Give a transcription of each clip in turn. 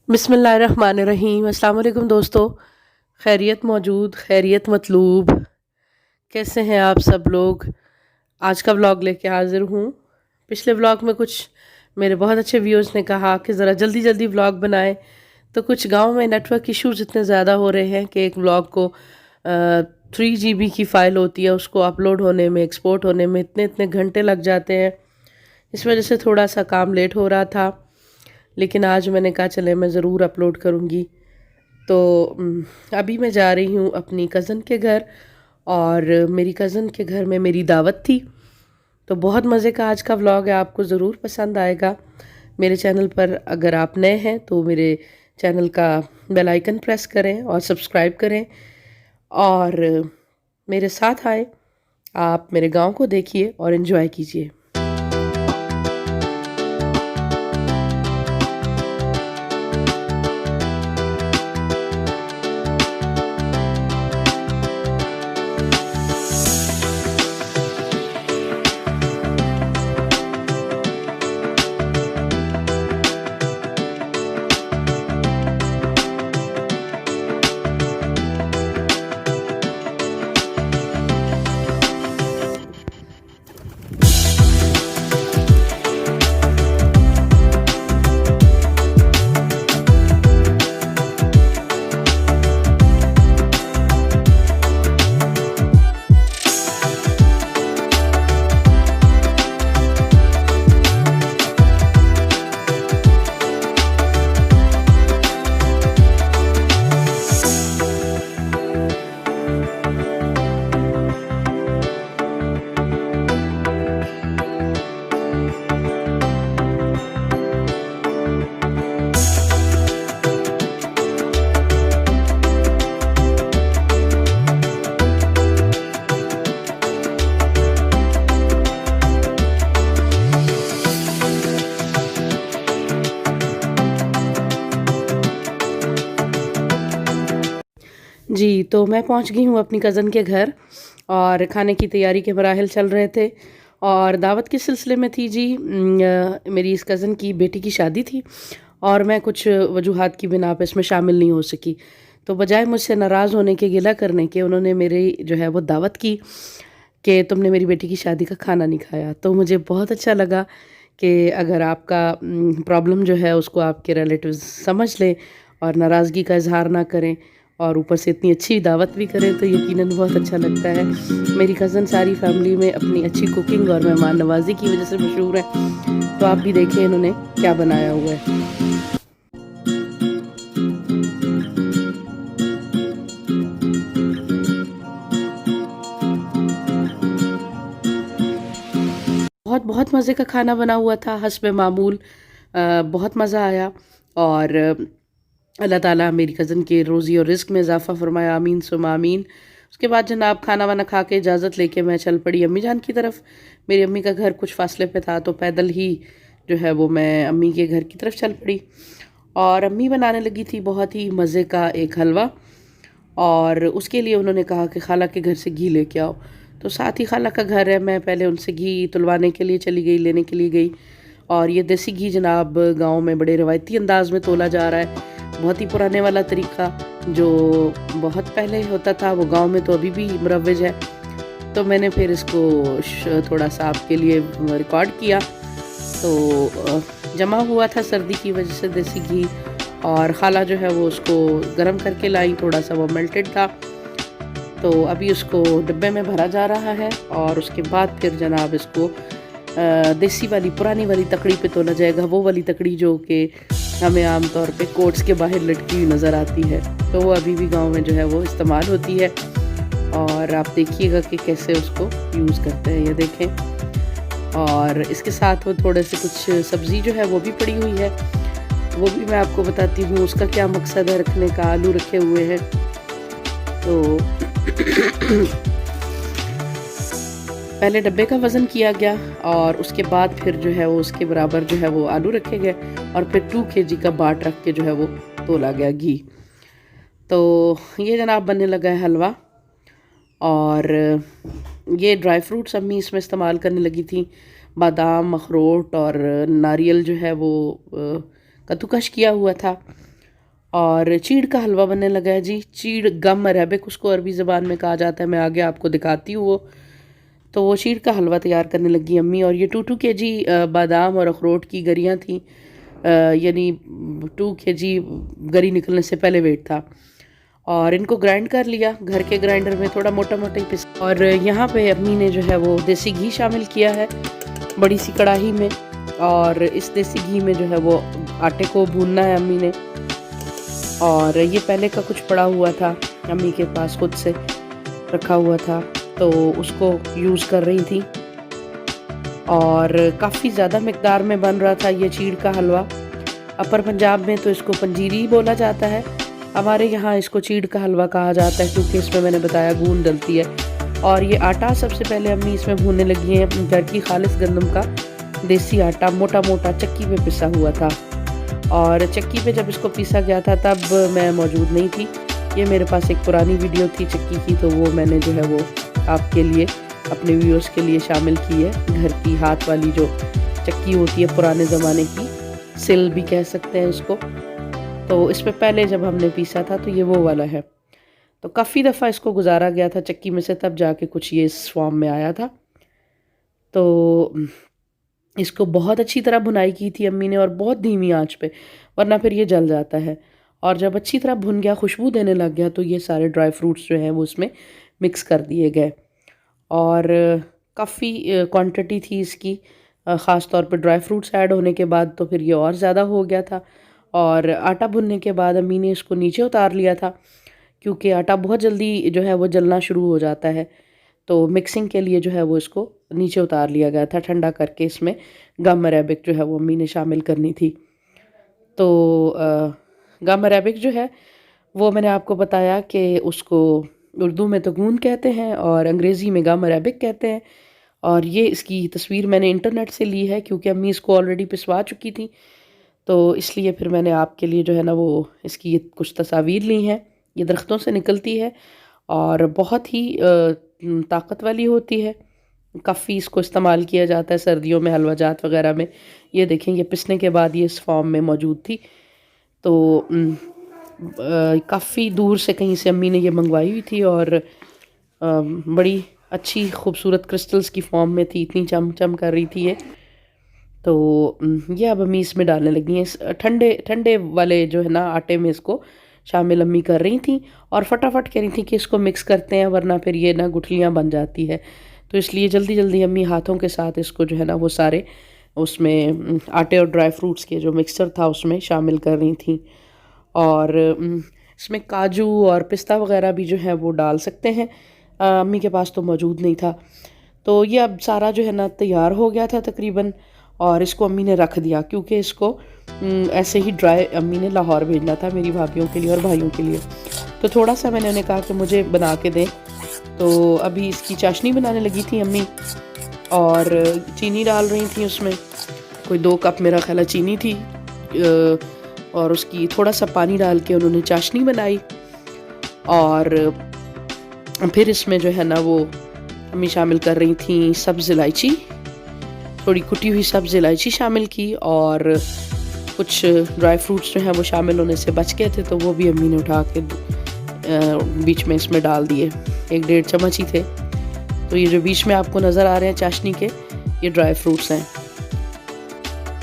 बिस्मिल्लाहिर्रहमानिर्रहीम। अस्सलाम वालेकुम दोस्तों। खैरियत मौजूद, खैरियत मतलूब। कैसे हैं आप सब लोग? आज का व्लॉग लेके हाज़िर हूँ। पिछले व्लॉग में कुछ मेरे बहुत अच्छे व्यूअर्स ने कहा कि ज़रा जल्दी जल्दी व्लॉग बनाएं, तो कुछ गांव में नेटवर्क इश्यूज इतने ज़्यादा हो रहे हैं कि एक व्लॉग को 3 GB की फ़ाइल होती है, उसको अपलोड होने में, एक्सपोर्ट होने में इतने इतने घंटे लग जाते हैं। इस वजह से थोड़ा सा काम लेट हो रहा था, लेकिन आज मैंने कहा चले मैं ज़रूर अपलोड करूँगी। तो अभी मैं जा रही हूँ अपनी कज़न के घर, और मेरी कज़न के घर में मेरी दावत थी। तो बहुत मज़े का आज का व्लॉग है, आपको ज़रूर पसंद आएगा। मेरे चैनल पर अगर आप नए हैं तो मेरे चैनल का बेल आइकन प्रेस करें और सब्सक्राइब करें, और मेरे साथ आए, आप मेरे गांव को देखिए और इन्जॉय कीजिए। जी, तो मैं पहुंच गई हूं अपनी कज़न के घर, और खाने की तैयारी के मराहिल चल रहे थे, और दावत के सिलसिले में थी जी। मेरी इस कज़न की बेटी की शादी थी, और मैं कुछ वजूहात की बिना पे इसमें शामिल नहीं हो सकी। तो बजाय मुझसे नाराज़ होने के, गिला करने के, उन्होंने मेरी जो है वो दावत की कि तुमने मेरी बेटी की शादी का खाना नहीं खाया। तो मुझे बहुत अच्छा लगा कि अगर आपका प्रॉब्लम जो है उसको आपके रिलेटिव्स समझ लें और नाराज़गी का इजहार ना करें, और ऊपर से इतनी अच्छी दावत भी करें, तो यकीनन बहुत अच्छा लगता है। मेरी कज़न सारी फैमिली में अपनी अच्छी कुकिंग और मेहमान नवाजी की वजह से मशहूर है। तो आप भी देखें इन्होंने क्या बनाया हुआ है। बहुत बहुत मज़े का खाना बना हुआ था, हस्बे मामूल। बहुत मज़ा आया, और अल्लाह ताला मेरी कज़न के रोज़ी और रिज़्क में इजाफ़ा फ़रमाया, आमीन सुम्मा आमीन। उसके बाद जनाब खाना वाना खा के इजाज़त लेके मैं चल पड़ी अम्मी जान की तरफ। मेरी अम्मी का घर कुछ फ़ासले पे था, तो पैदल ही जो है वो मैं अम्मी के घर की तरफ चल पड़ी, और अम्मी बनाने लगी थी बहुत ही मज़े का एक हलवा। और उसके लिए उन्होंने कहा कि खाला के घर से घी लेके आओ। तो साथ ही खाला का घर है, मैं पहले उनसे घी तुलवाने के लिए चली गई, लेने के लिए गई। और ये देसी घी जनाब गांव में बड़े रवायती अंदाज में तोला जा रहा है, बहुत ही पुराने वाला तरीका जो बहुत पहले होता था, वो गांव में तो अभी भी मुरव्वज है। तो मैंने फिर इसको थोड़ा सा आपके लिए रिकॉर्ड किया। तो जमा हुआ था सर्दी की वजह से देसी घी, और खाला जो है वो उसको गर्म करके लाई, थोड़ा सा वो मेल्टेड था। तो अभी उसको डिब्बे में भरा जा रहा है, और उसके बाद फिर जनाब इसको देसी वाली पुरानी वाली तकड़ी पे तोला जाएगा, वो वाली तकड़ी जो कि हमें आम तौर पे कोट्स के बाहर लटकी हुई नज़र आती है। तो वो अभी भी गांव में जो है वो इस्तेमाल होती है, और आप देखिएगा कि कैसे उसको यूज़ करते हैं, ये देखें। और इसके साथ वो थोड़े से कुछ सब्ज़ी जो है वो भी पड़ी हुई है, वो भी मैं आपको बताती हूँ उसका क्या मकसद है रखने का। आलू रखे हुए हैं, तो पहले डब्बे का वज़न किया गया, और उसके बाद फिर जो है वो उसके बराबर जो है वो आलू रखे गए, और फिर 2 kg का बाट रख के जो है वो तोला गया घी। तो ये जनाब बनने लगा है हलवा, और ये ड्राई फ्रूट्स अम्मी इसमें इस्तेमाल करने लगी थी। बादाम, अखरोट और नारियल जो है वो कद्दूकश किया हुआ था। और चीड़ का हलवा बनने लगा है जी। चीड़ गम अरेबिक उसको अरबी ज़बान में कहा जाता है, मैं आगे आपको दिखाती हूँ वो। तो वो चीड़ का हलवा तैयार करने लगी अम्मी। और ये 2 kg बादाम और अखरोट की गरियाँ थी, यानी 2 kg गरी निकलने से पहले वेट था। और इनको ग्राइंड कर लिया घर के ग्राइंडर में, थोड़ा मोटा मोटा ही पिस। और यहाँ पे अम्मी ने जो है वो देसी घी शामिल किया है बड़ी सी कढ़ाई में। और इस देसी घी में जो है वो आटे को भूनना है अम्मी ने। और ये पहले का कुछ पड़ा हुआ था अम्मी के पास, खुद से रखा हुआ था, तो उसको यूज़ कर रही थी। और काफ़ी ज़्यादा मिकदार में बन रहा था ये चीड़ का हलवा। अपर पंजाब में तो इसको पंजीरी बोला जाता है, हमारे यहाँ इसको चीड़ का हलवा कहा जाता है, क्योंकि इसमें मैंने बताया गूंद डलती है। और ये आटा सबसे पहले अम्मी इसमें भूनने लगी हैं, घर की खालिस गंदम का देसी आटा, मोटा मोटा चक्की पे पिसा हुआ था। और चक्की पे जब इसको पीसा गया था तब मैं मौजूद नहीं थी, ये मेरे पास एक पुरानी वीडियो थी चक्की की, तो वो मैंने जो है वो आपके लिए, अपने व्यूअर्स के लिए शामिल की है। घर की हाथ वाली जो चक्की होती है पुराने ज़माने की, सिल भी कह सकते हैं इसको, तो इसमें पहले जब हमने पीसा था तो ये वो वाला है। तो काफ़ी दफ़ा इसको गुजारा गया था चक्की में से, तब जाके कुछ ये इस फॉर्म में आया था। तो इसको बहुत अच्छी तरह भुनाई की थी अम्मी ने, और बहुत धीमी आंच पे, वरना फिर ये जल जाता है। और जब अच्छी तरह भुन गया, खुशबू देने लग गया, तो ये सारे ड्राई फ्रूट्स जो हैं वो उसमें मिक्स कर दिए गए। और काफ़ी क्वांटिटी थी इसकी, ख़ास तौर पे ड्राई फ्रूट्स ऐड होने के बाद तो फिर ये और ज़्यादा हो गया था। और आटा भुनने के बाद अम्मी ने इसको नीचे उतार लिया था, क्योंकि आटा बहुत जल्दी जो है वो जलना शुरू हो जाता है। तो मिक्सिंग के लिए जो है वो इसको नीचे उतार लिया गया था, ठंडा करके इसमें गम अरेबिक जो है वो अम्मी ने शामिल करनी थी। तो गम अरेबिक जो है वो मैंने आपको बताया कि उसको उर्दू में तो गूंद कहते हैं और अंग्रेज़ी में गम अरेबिक कहते हैं। और ये इसकी तस्वीर मैंने इंटरनेट से ली है, क्योंकि अम्मी इसको ऑलरेडी पिसवा चुकी थी, तो इसलिए फिर मैंने आपके लिए जो है ना वो इसकी कुछ तस्वीर ली हैं। ये दरख्तों से निकलती है और बहुत ही ताकत वाली होती है, काफ़ी इसको इस्तेमाल किया जाता है सर्दियों में हलवा जात वगैरह में। ये देखें, ये पिसने के बाद ये इस फॉर्म में मौजूद थी। तो काफ़ी दूर से कहीं से अम्मी ने ये मंगवाई हुई थी, और बड़ी अच्छी खूबसूरत क्रिस्टल्स की फॉर्म में थी, इतनी चम कर रही थी ये। तो ये अब अम्मी इसमें डालने लगी हैं। इस ठंडे ठंडे वाले जो है ना आटे में इसको शामिल अम्मी कर रही थी, और फटाफट कह रही थी कि इसको मिक्स करते हैं, वरना फिर ये ना गुठलियाँ बन जाती है। तो इसलिए जल्दी जल्दी अम्मी हाथों के साथ इसको जो है ना वो सारे उसमें आटे और ड्राई फ्रूट्स के जो मिक्सचर था उसमें शामिल कर रही थी। और इसमें काजू और पिस्ता वगैरह भी जो है वो डाल सकते हैं, अम्मी के पास तो मौजूद नहीं था। तो ये अब सारा जो है ना तैयार हो गया था तकरीबन, और इसको अम्मी ने रख दिया, क्योंकि इसको ऐसे ही ड्राई अम्मी ने लाहौर भेजना था मेरी भाभीयों के लिए और भाइयों के लिए। तो थोड़ा सा मैंने उन्हें कहा कि मुझे बना के दें, तो अभी इसकी चाशनी बनाने लगी थी अम्मी, और चीनी डाल रही थी उसमें, कोई 2 कप मेरा ख्याल चीनी थी, और उसकी थोड़ा सा पानी डाल के उन्होंने चाशनी बनाई। और फिर इसमें जो है ना वो अम्मी शामिल कर रही थी सब्ज़ इलायची, थोड़ी कुटी हुई सब्ज़ इलायची शामिल की, और कुछ ड्राई फ्रूट्स जो हैं वो शामिल होने से बच गए थे, तो वो भी अम्मी ने उठा के बीच में इसमें डाल दिए। 1-1.5 चम्मच ही थे। तो ये जो बीच में आपको नज़र आ रहे हैं चाशनी के, ये ड्राई फ्रूट्स हैं।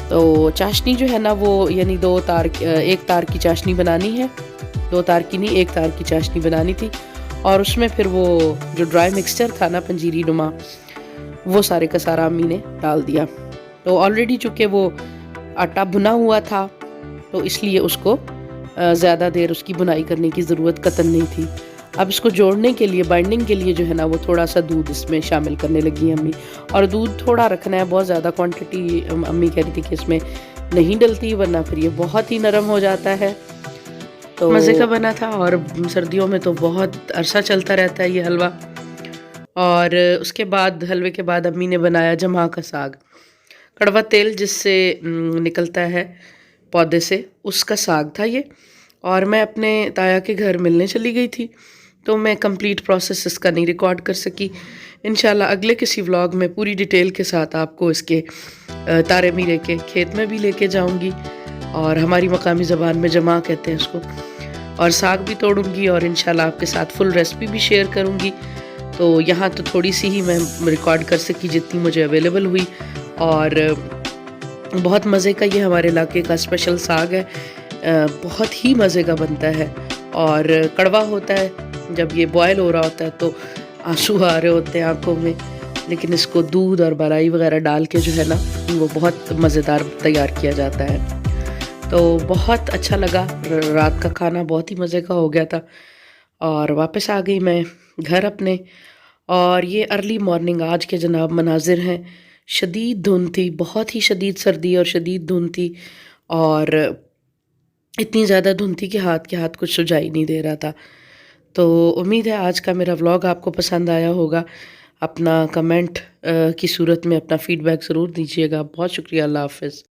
तो चाशनी जो है ना वो यानी 1 तार की चाशनी बनानी है, 2 तार की नहीं, 1 तार की चाशनी बनानी थी। और उसमें फिर वो जो ड्राई मिक्सचर था ना पंजीरी नुमा, वो सारे का सारा अम्मी ने डाल दिया। तो ऑलरेडी चूँकि वो आटा भुना हुआ था, तो इसलिए उसको ज़्यादा देर उसकी बुनाई करने की ज़रूरत कतई नहीं थी। अब इसको जोड़ने के लिए, बाइंडिंग के लिए जो है ना वो थोड़ा सा दूध इसमें शामिल करने लगी अम्मी। और दूध थोड़ा रखना है, बहुत ज़्यादा क्वांटिटी अम्मी कह रही थी कि इसमें नहीं डलती, वरना फिर ये बहुत ही नरम हो जाता है। तो मज़े का बना था, और सर्दियों में तो बहुत अरसा चलता रहता है ये हलवा। और उसके बाद हलवे के बाद अम्मी ने बनाया जमा का साग, कड़वा तेल जिससे निकलता है पौधे से, उसका साग था ये। और मैं अपने ताया के घर मिलने चली गई थी, तो मैं कंप्लीट प्रोसेस इसका नहीं रिकॉर्ड कर सकी। इंशाल्लाह अगले किसी व्लॉग में पूरी डिटेल के साथ आपको इसके तारे मीरे के खेत में भी लेके जाऊंगी, और हमारी मकामी ज़बान में जमा कहते हैं उसको। और साग भी तोड़ूंगी और इंशाल्लाह आपके साथ फुल रेसिपी भी शेयर करूंगी। तो यहाँ तो थोड़ी सी ही मैं रिकॉर्ड कर सकी जितनी मुझे अवेलेबल हुई। और बहुत मज़े का ये हमारे इलाके का स्पेशल साग है, बहुत ही मज़े का बनता है और कड़वा होता है। जब ये बॉयल हो रहा होता है तो आंसू आ रहे होते हैं आंखों में, लेकिन इसको दूध और मलाई वगैरह डाल के जो है ना वो बहुत मज़ेदार तैयार किया जाता है। तो बहुत अच्छा लगा, रात का खाना बहुत ही मज़े का हो गया था और वापस आ गई मैं घर अपने। और ये अर्ली मॉर्निंग आज के जनाब मनाजिर हैं। शदीद धुंध थी, बहुत ही शदीद सर्दी और शदीद धुंध थी और इतनी ज़्यादा धुंध थी कि हाथ के हाथ कुछ सुझाई नहीं दे रहा था। तो उम्मीद है आज का मेरा व्लॉग आपको पसंद आया होगा। अपना कमेंट की सूरत में अपना फ़ीडबैक ज़रूर दीजिएगा। बहुत शुक्रिया। अल्लाह हाफ़िज़।